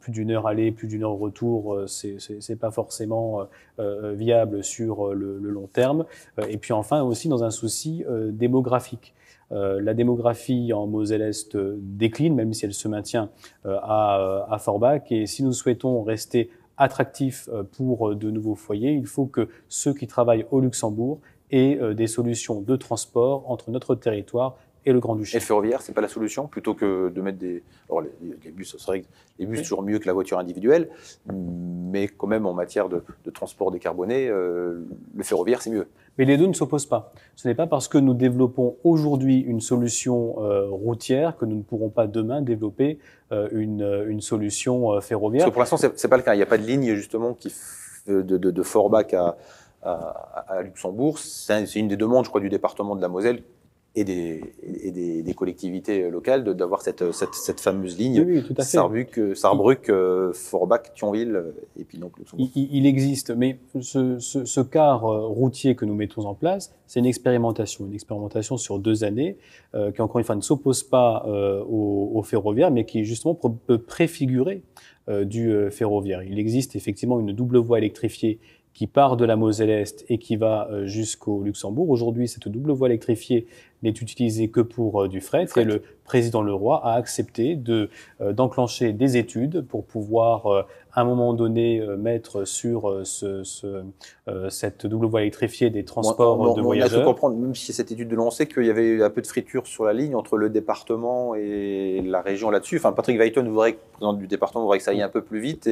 plus d'une heure aller, plus d'une heure retour, c'est pas forcément viable sur le long terme. Et puis enfin aussi dans un souci démographique. La démographie en Moselle-Est décline, même si elle se maintient à Forbach. Et si nous souhaitons rester attractifs pour de nouveaux foyers, il faut que ceux qui travaillent au Luxembourg aient des solutions de transport entre notre territoire et le Grand-Duché. Et le ferroviaire, c'est pas la solution, plutôt que de mettre des... Alors les bus, c'est vrai que les bus, c'est toujours mieux que la voiture individuelle, mais quand même, en matière de transport décarboné, le ferroviaire, c'est mieux. Mais les deux ne s'opposent pas. Ce n'est pas parce que nous développons aujourd'hui une solution routière que nous ne pourrons pas demain développer une solution ferroviaire. Parce que pour l'instant, c'est pas le cas. Il n'y a pas de ligne, justement, de Forbach à Luxembourg. C'est une des demandes, je crois, du département de la Moselle et des collectivités locales d'avoir cette fameuse ligne, oui, tout à fait. Sarrebruck, Forbach, Thionville et puis donc Luxembourg. Il existe, mais ce quart routier que nous mettons en place, c'est une expérimentation sur 2 années qui encore une fois ne s'oppose pas au ferroviaire, mais qui justement peut préfigurer du ferroviaire. Il existe effectivement une double voie électrifiée qui part de la Moselle-Est et qui va jusqu'au Luxembourg. Aujourd'hui, cette double voie électrifiée n'est utilisée que pour du fret, et le président Leroy a accepté d'enclencher des études pour pouvoir, à un moment donné, mettre sur cette double voie électrifiée des transports de voyageurs. On a pu comprendre, même si cette étude de lancer, qu'il y avait un peu de friture sur la ligne entre le département et la région là-dessus. Enfin, Patrick Weyton, président du département, voudrait que ça aille un peu plus vite.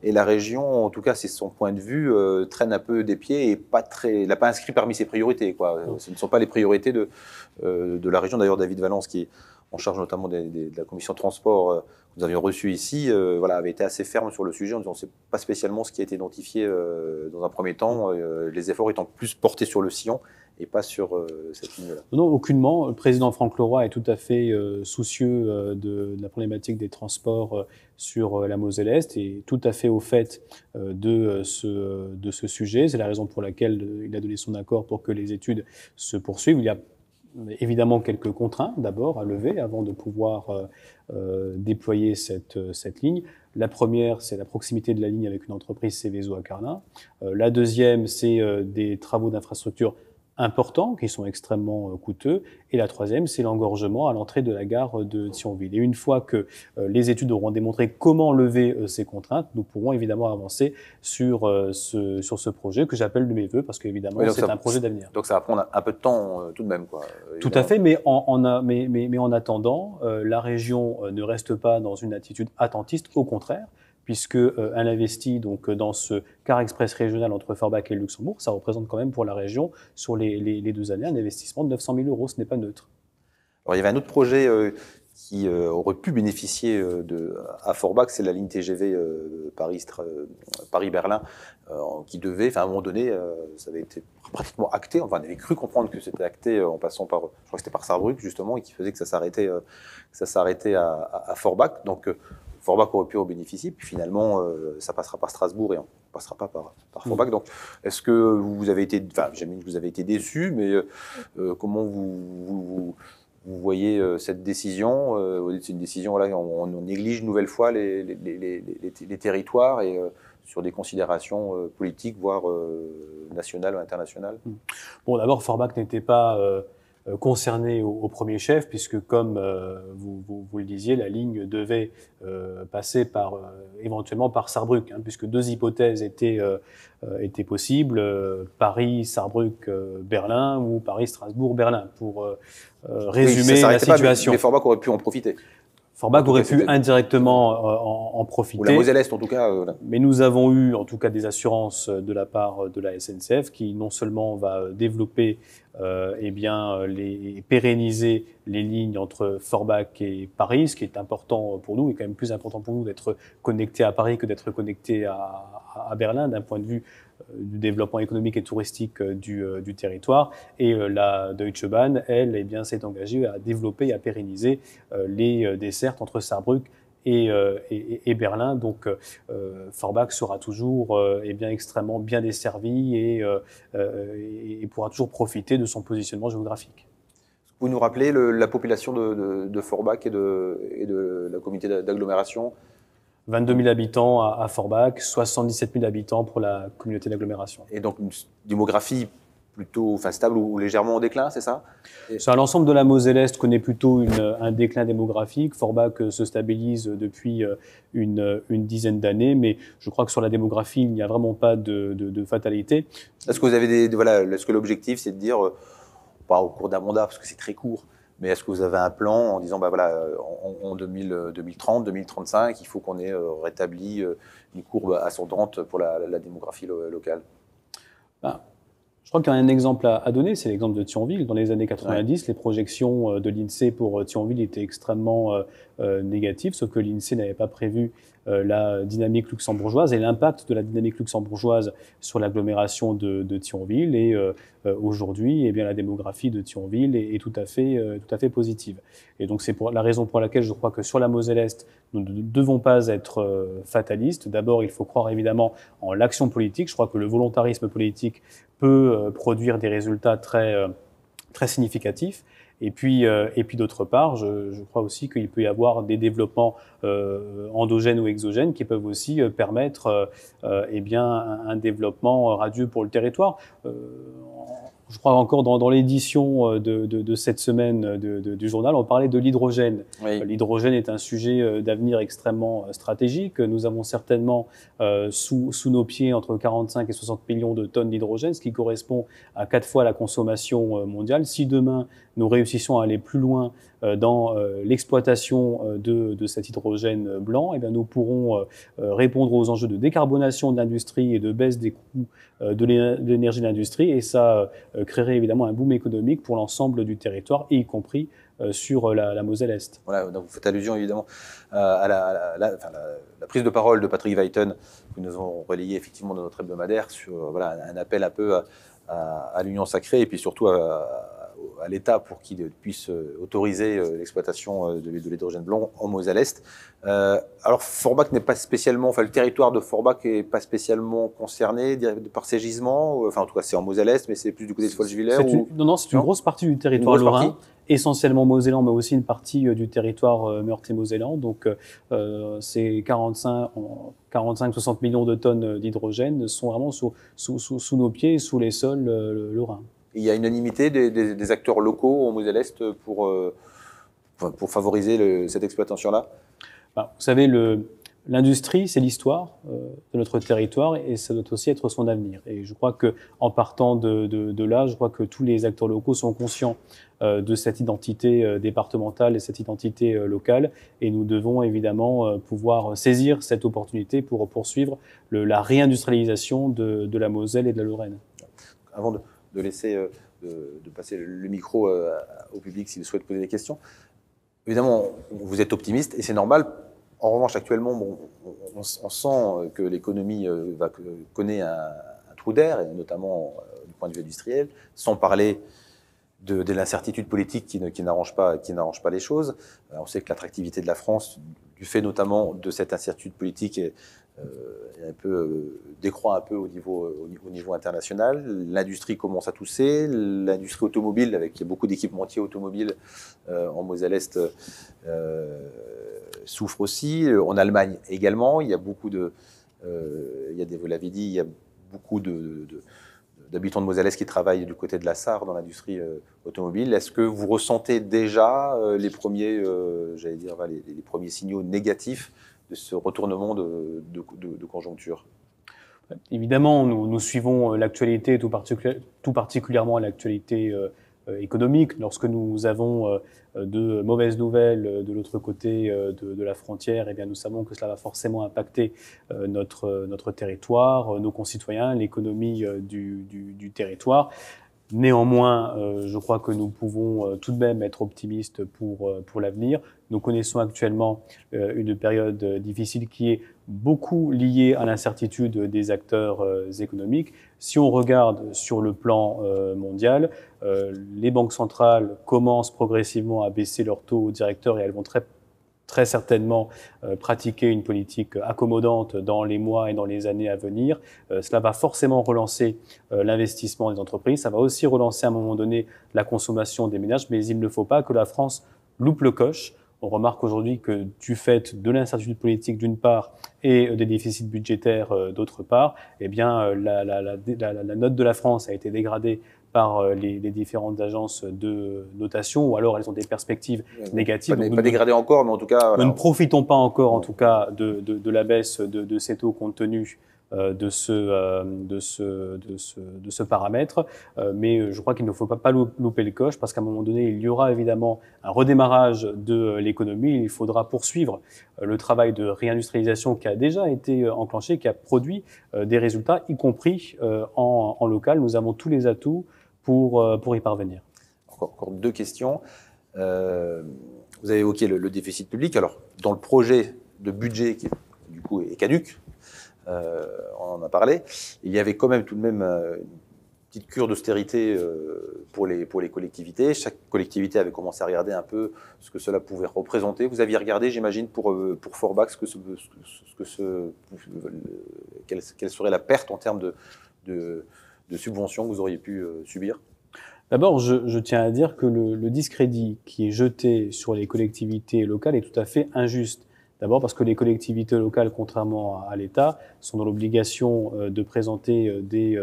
Et la région, en tout cas, c'est son point de vue, traîne un peu des pieds et il n'a pas inscrit parmi ses priorités, quoi. Ce ne sont pas les priorités de la région. D'ailleurs, David Valence, qui est en charge notamment de la commission transport, que nous avions reçu ici, avait été assez ferme sur le sujet en disant que ce n'est pas spécialement ce qui a été identifié dans un premier temps, les efforts étant plus portés sur le sillon et pas sur cette ligne-là. Non, aucunement. Le président Franck Leroy est tout à fait soucieux de la problématique des transports sur la Moselle-Est et tout à fait au fait de ce sujet. C'est la raison pour laquelle il a donné son accord pour que les études se poursuivent. Il y a évidemment quelques contraintes d'abord à lever avant de pouvoir déployer cette ligne. La première, c'est la proximité de la ligne avec une entreprise Céveso à Carlin. La deuxième, c'est des travaux d'infrastructure importants qui sont extrêmement coûteux. Et la troisième, c'est l'engorgement à l'entrée de la gare de Thionville. Et une fois que les études auront démontré comment lever ces contraintes, nous pourrons évidemment avancer sur ce projet que j'appelle de mes voeux parce qu'évidemment, c'est un projet d'avenir. Donc ça va prendre un peu de temps tout de même, quoi. Tout à fait, mais en attendant, la région ne reste pas dans une attitude attentiste, au contraire, puisque elle investit donc dans ce car express régional entre Forbach et Luxembourg. Ça représente quand même pour la région, sur les 2 années, un investissement de 900 000 €. Ce n'est pas neutre. Alors, il y avait un autre projet qui aurait pu bénéficier à Forbach, c'est la ligne TGV Paris-Berlin, qui devait, à un moment donné, ça avait été pratiquement acté, enfin on avait cru comprendre que c'était acté en passant par, je crois que c'était par Sarrebruck justement, et qui faisait que ça s'arrêtait à Forbach. Donc Forbach aurait pu en bénéficier, puis finalement ça passera par Strasbourg et on ne passera pas par Forbach. Donc est-ce que vous avez été, j'imagine que vous avez été déçu, mais comment vous voyez cette décision? C'est une décision, voilà, on néglige une nouvelle fois les territoires et sur des considérations politiques, voire nationales ou internationales. Bon, d'abord, Forbach n'était pas concerné au premier chef, puisque comme vous le disiez, la ligne devait passer éventuellement par Sarrebruck, puisque 2 hypothèses étaient possibles, Paris, Sarrebruck, Berlin, ou Paris, Strasbourg, Berlin, pour résumer la situation. Mais Forbach aurait pu en profiter. Forbach aurait pu indirectement en profiter. Ou la Moselle-Est, en tout cas. Mais nous avons eu, en tout cas, des assurances de la part de la SNCF qui, non seulement va développer pérenniser les lignes entre Forbach et Paris, ce qui est important pour nous, et quand même plus important pour nous d'être connectés à Paris que d'être connectés à Berlin, d'un point de vue du développement économique et touristique du territoire. Et la Deutsche Bahn, elle, s'est engagée à développer et à pérenniser les dessertes entre Sarrebruck et Berlin. Donc Forbach sera toujours extrêmement bien desservi et pourra toujours profiter de son positionnement géographique. Vous nous rappelez la population de Forbach et de la communauté d'agglomération? 22 000 habitants à Forbach, 77 000 habitants pour la communauté d'agglomération. Et donc une démographie plutôt stable ou légèrement en déclin, c'est ça? L'ensemble de la Moselle-Est connaît plutôt un déclin démographique. Forbach se stabilise depuis une dizaine d'années, mais je crois que sur la démographie, il n'y a vraiment pas de fatalité. Est-ce que vous avez est-ce que l'objectif, c'est de dire, pas au cours d'un mandat, parce que c'est très court, Mais est-ce que vous avez un plan en disant, bah voilà, en 2030, 2035, il faut qu'on ait rétabli une courbe ascendante pour la démographie locale? Ben, je crois qu'il y a un exemple à donner, c'est l'exemple de Thionville. Dans les années 90, les projections de l'INSEE pour Thionville étaient extrêmement négatives, sauf que l'INSEE n'avait pas prévu la dynamique luxembourgeoise et l'impact de la dynamique luxembourgeoise sur l'agglomération de Thionville. Et aujourd'hui, eh bien, la démographie de Thionville est tout à fait positive. Et donc c'est la raison pour laquelle je crois que sur la Moselle-Est, nous ne devons pas être fatalistes. D'abord, il faut croire évidemment en l'action politique. Je crois que le volontarisme politique peut produire des résultats très significatifs. Et puis d'autre part, je crois aussi qu'il peut y avoir des développements endogènes ou exogènes qui peuvent aussi permettre eh bien un développement radieux pour le territoire. Je crois encore dans l'édition de cette semaine du journal, on parlait de l'hydrogène. Oui. L'hydrogène est un sujet d'avenir extrêmement stratégique. Nous avons certainement sous nos pieds entre 45 et 60 millions de tonnes d'hydrogène, ce qui correspond à 4 fois la consommation mondiale. Si demain nous réussissons à aller plus loin dans l'exploitation de cet hydrogène blanc, eh bien nous pourrons répondre aux enjeux de décarbonation de l'industrie et de baisse des coûts de l'énergie de l'industrie, et ça créerait évidemment un boom économique pour l'ensemble du territoire, y compris sur la Moselle-Est. Voilà, donc vous faites allusion évidemment à la prise de parole de Patrick Vuyten, que nous avons relayé effectivement dans notre hebdomadaire, sur voilà, un appel un peu à l'union sacrée, et puis surtout à l'État pour qu'il puisse autoriser l'exploitation de l'hydrogène blanc en Moselle-Est. Alors Forbach n'est pas spécialement, enfin le territoire de Forbach n'est pas spécialement concerné par ces gisements, enfin en tout cas c'est en Moselle-Est, mais c'est plus du côté de Folgevillers Non, c'est une grosse partie du territoire lorrain, essentiellement mosellan, mais aussi une partie du territoire meurthe-et-mosellan. Donc ces 45-60 millions de tonnes d'hydrogène sont vraiment sous nos pieds, sous les sols lorrains. Il y a unanimité des acteurs locaux au Moselle-Est pour favoriser cette exploitation-là? Vous savez, l'industrie, c'est l'histoire de notre territoire, et ça doit aussi être son avenir. Et je crois qu'en partant de là, je crois que tous les acteurs locaux sont conscients de cette identité départementale et cette identité locale, et nous devons évidemment pouvoir saisir cette opportunité pour poursuivre la réindustrialisation de la Moselle et de la Lorraine. Avant de laisser de passer le micro au public s'il souhaite poser des questions. Évidemment, vous êtes optimiste et c'est normal. En revanche, actuellement, bon, on sent que l'économie connaît un trou d'air, et notamment du point de vue industriel, sans parler de l'incertitude politique qui n'arrange pas les choses. On sait que l'attractivité de la France, du fait notamment de cette incertitude politique, décroît un peu au niveau international. L'industrie commence à tousser. L'industrie automobile, avec beaucoup d'équipementiers automobiles en Moselle-Est, souffre aussi. En Allemagne également, il y a beaucoup vous l'avez dit, il y a beaucoup d'habitants de Moselle-Est qui travaillent du côté de la Sarre dans l'industrie automobile. Est-ce que vous ressentez déjà les premiers signaux négatifs de ce retournement de conjoncture? Évidemment, nous suivons l'actualité, tout particulièrement l'actualité économique. Lorsque nous avons de mauvaises nouvelles de l'autre côté de la frontière, eh bien, nous savons que cela va forcément impacter notre territoire, nos concitoyens, l'économie du territoire. Néanmoins, je crois que nous pouvons tout de même être optimistes pour l'avenir. Nous connaissons actuellement une période difficile qui est beaucoup liée à l'incertitude des acteurs économiques. Si on regarde sur le plan mondial, les banques centrales commencent progressivement à baisser leurs taux directeurs, et elles vont très certainement pratiquer une politique accommodante dans les mois et dans les années à venir. Cela va forcément relancer l'investissement des entreprises. Ça va aussi relancer à un moment donné la consommation des ménages, mais il ne faut pas que la France loupe le coche. On remarque aujourd'hui que du fait de l'incertitude politique d'une part et des déficits budgétaires d'autre part, eh bien la note de la France a été dégradée par les différentes agences de notation, ou alors elles ont des perspectives négatives. Pas dégradées encore, mais en tout cas... Nous ne profitons pas encore, en tout cas, de la baisse de ces taux compte tenu de ce paramètre, mais je crois qu'il ne faut pas louper le coche parce qu'à un moment donné, il y aura évidemment un redémarrage de l'économie. Il faudra poursuivre le travail de réindustrialisation qui a déjà été enclenché, qui a produit des résultats, y compris en local. Nous avons tous les atouts pour y parvenir. Encore deux questions. Vous avez évoqué le déficit public. Alors, dans le projet de budget qui, du coup, est caduc, on en a parlé, il y avait quand même tout de même une petite cure d'austérité pour les collectivités. Chaque collectivité avait commencé à regarder un peu ce que cela pouvait représenter. Vous aviez regardé, j'imagine, pour Forbach, quelle serait la perte en termes de subventions que vous auriez pu subir? D'abord, je tiens à dire que le discrédit qui est jeté sur les collectivités locales est tout à fait injuste. D'abord parce que les collectivités locales, contrairement à l'État, sont dans l'obligation de présenter des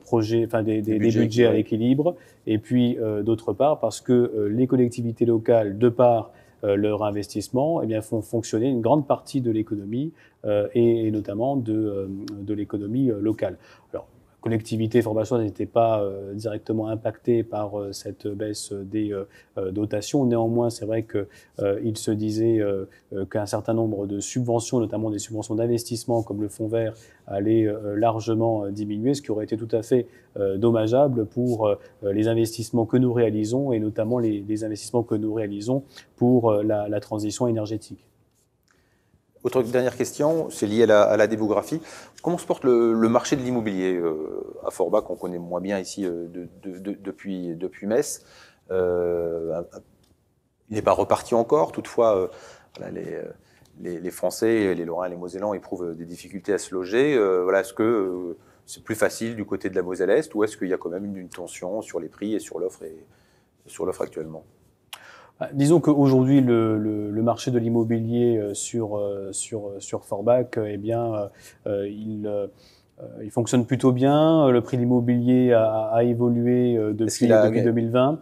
projets, enfin des budgets à l'équilibre. Et puis, d'autre part, parce que les collectivités locales, de par leur investissement, eh bien, font fonctionner une grande partie de l'économie et notamment de l'économie locale. Alors, collectivités formations n'étaient pas directement impactées par cette baisse des dotations. Néanmoins, c'est vrai qu'il se disait qu'un certain nombre de subventions, notamment des subventions d'investissement comme le Fonds vert, allaient largement diminuer, ce qui aurait été tout à fait dommageable pour les investissements que nous réalisons et notamment les investissements que nous réalisons pour la transition énergétique. Autre dernière question, c'est lié à la démographie. Comment se porte le marché de l'immobilier à Forbach, qu'on connaît moins bien ici depuis Metz? Il n'est pas reparti encore. Toutefois, voilà, les Français, les Lorrains et les Mosellans éprouvent des difficultés à se loger. Voilà, est-ce que c'est plus facile du côté de la Moselle-Est ou est-ce qu'il y a quand même une tension sur les prix et sur l'offre actuellement? Disons qu'aujourd'hui, le marché de l'immobilier sur Forbach, eh bien, il fonctionne plutôt bien. Le prix de l'immobilier a évolué depuis 2020.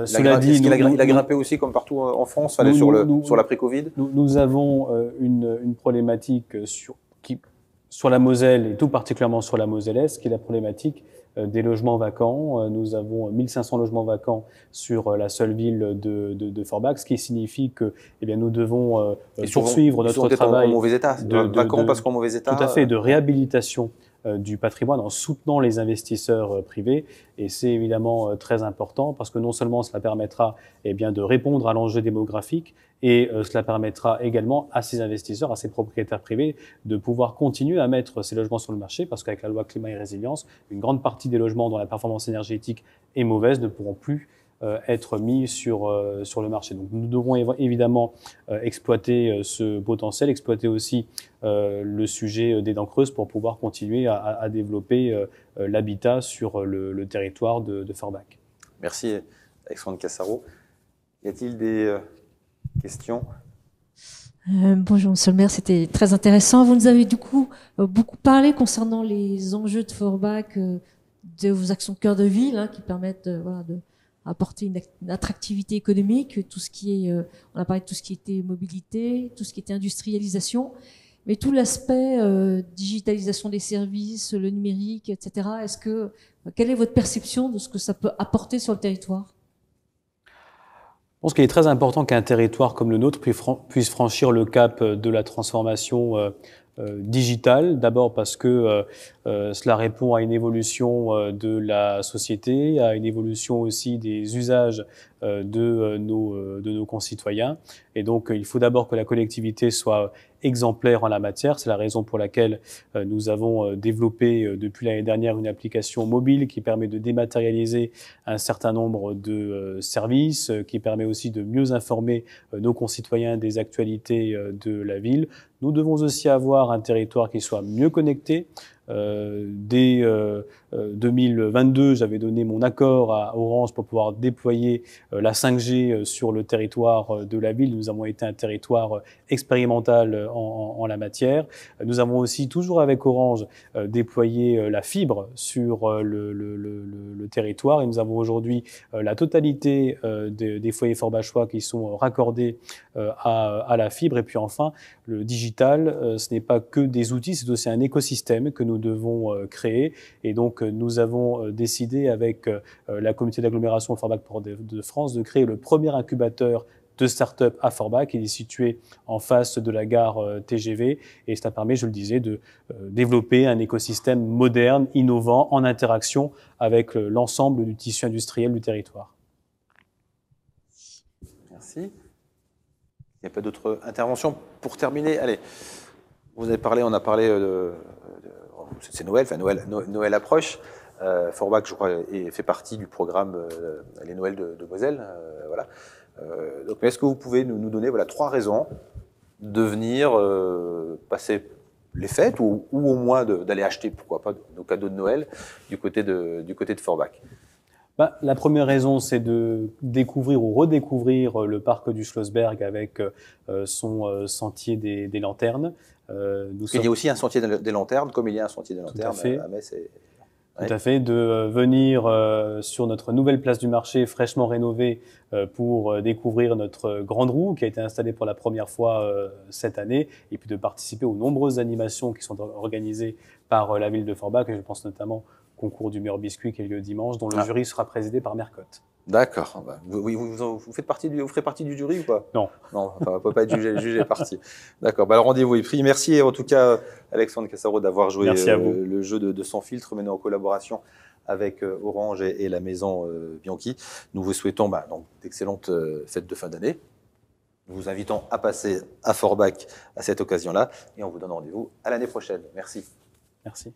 Cela dit, il a grimpé aussi comme partout en France, sur l'après-Covid. Nous avons une problématique sur la Moselle et tout particulièrement sur la Moselle-Est, qui est la problématique des logements vacants. Nous avons 1500 logements vacants sur la seule ville de Forbach, ce qui signifie que, eh bien, nous devons poursuivre notre travail. En mauvais état. Vacants parce qu'en mauvais état. Tout à fait, de réhabilitation du patrimoine en soutenant les investisseurs privés. Et c'est évidemment très important parce que non seulement cela permettra, eh bien, de répondre à l'enjeu démographique et cela permettra également à ces investisseurs, à ces propriétaires privés de pouvoir continuer à mettre ces logements sur le marché parce qu'avec la loi climat et résilience, une grande partie des logements dont la performance énergétique est mauvaise ne pourront plus être mis sur le marché. Donc nous devrons évidemment exploiter ce potentiel, exploiter aussi le sujet des dents creuses pour pouvoir continuer à développer l'habitat sur le territoire de Forbach. Merci Alexandre Cassaro. Y a-t-il des questions? Bonjour Monsieur le maire, c'était très intéressant. Vous nous avez du coup beaucoup parlé concernant les enjeux de Forbach, de vos actions de cœur de ville qui permettent voilà, de apporter une attractivité économique, tout ce qui est, on a parlé de tout ce qui était mobilité, tout ce qui était industrialisation, mais tout l'aspect digitalisation des services, le numérique, etc. Quelle est votre perception de ce que ça peut apporter sur le territoire? Je pense qu'il est très important qu'un territoire comme le nôtre puisse franchir le cap de la transformation digitale, d'abord parce que cela répond à une évolution de la société, à une évolution aussi des usages de nos concitoyens. Et donc, il faut d'abord que la collectivité soit exemplaire en la matière. C'est la raison pour laquelle nous avons développé depuis l'année dernière une application mobile qui permet de dématérialiser un certain nombre de services, qui permet aussi de mieux informer nos concitoyens des actualités de la ville. Nous devons aussi avoir un territoire qui soit mieux connecté. Dès 2022, j'avais donné mon accord à Orange pour pouvoir déployer la 5G sur le territoire de la ville. Nous avons été un territoire expérimental en la matière. Nous avons aussi, toujours avec Orange, déployé la fibre sur le territoire. Et nous avons aujourd'hui la totalité des foyers forbachois qui sont raccordés à la fibre. Et puis enfin, le digital, ce n'est pas que des outils, c'est aussi un écosystème que nous devons créer. Et donc, nous avons décidé avec la communauté d'agglomération Forbach de France de créer le premier incubateur de start-up à Forbach. Il est situé en face de la gare TGV et cela permet, je le disais, de développer un écosystème moderne, innovant, en interaction avec l'ensemble du tissu industriel du territoire. Merci. Il n'y a pas d'autres interventions. Pour terminer, allez, vous avez parlé, on a parlé c'est Noël, enfin Noël approche. Forbach, je crois, fait partie du programme Les Noëls de Moselle. Voilà. Donc, est-ce que vous pouvez nous donner 3 raisons de venir passer les fêtes ou au moins d'aller acheter, pourquoi pas, nos cadeaux de Noël du côté de Forbach? La première raison, c'est de découvrir ou redécouvrir le parc du Schlossberg avec son sentier des lanternes. Il y a aussi un sentier des lanternes, comme il y a un sentier des lanternes à Metz. Tout à fait, de venir sur notre nouvelle place du marché fraîchement rénovée pour découvrir notre grande roue qui a été installée pour la première fois cette année et puis de participer aux nombreuses animations qui sont organisées par la ville de Forbach et je pense notamment au concours du meilleur biscuit qui a lieu dimanche dont le jury sera présidé par Mercotte. D'accord. Vous ferez partie du jury ou pas? Non. Non, enfin, on ne peut pas être jugé parti. D'accord. Le rendez-vous est pris. Merci en tout cas, Alexandre Cassaro, d'avoir joué le jeu de Sans Filtre mené en collaboration avec Orange et la maison Bianchi. Nous vous souhaitons donc d'excellentes fêtes de fin d'année. Nous vous invitons à passer à Forbach à cette occasion-là et on vous donne rendez-vous à l'année prochaine. Merci. Merci.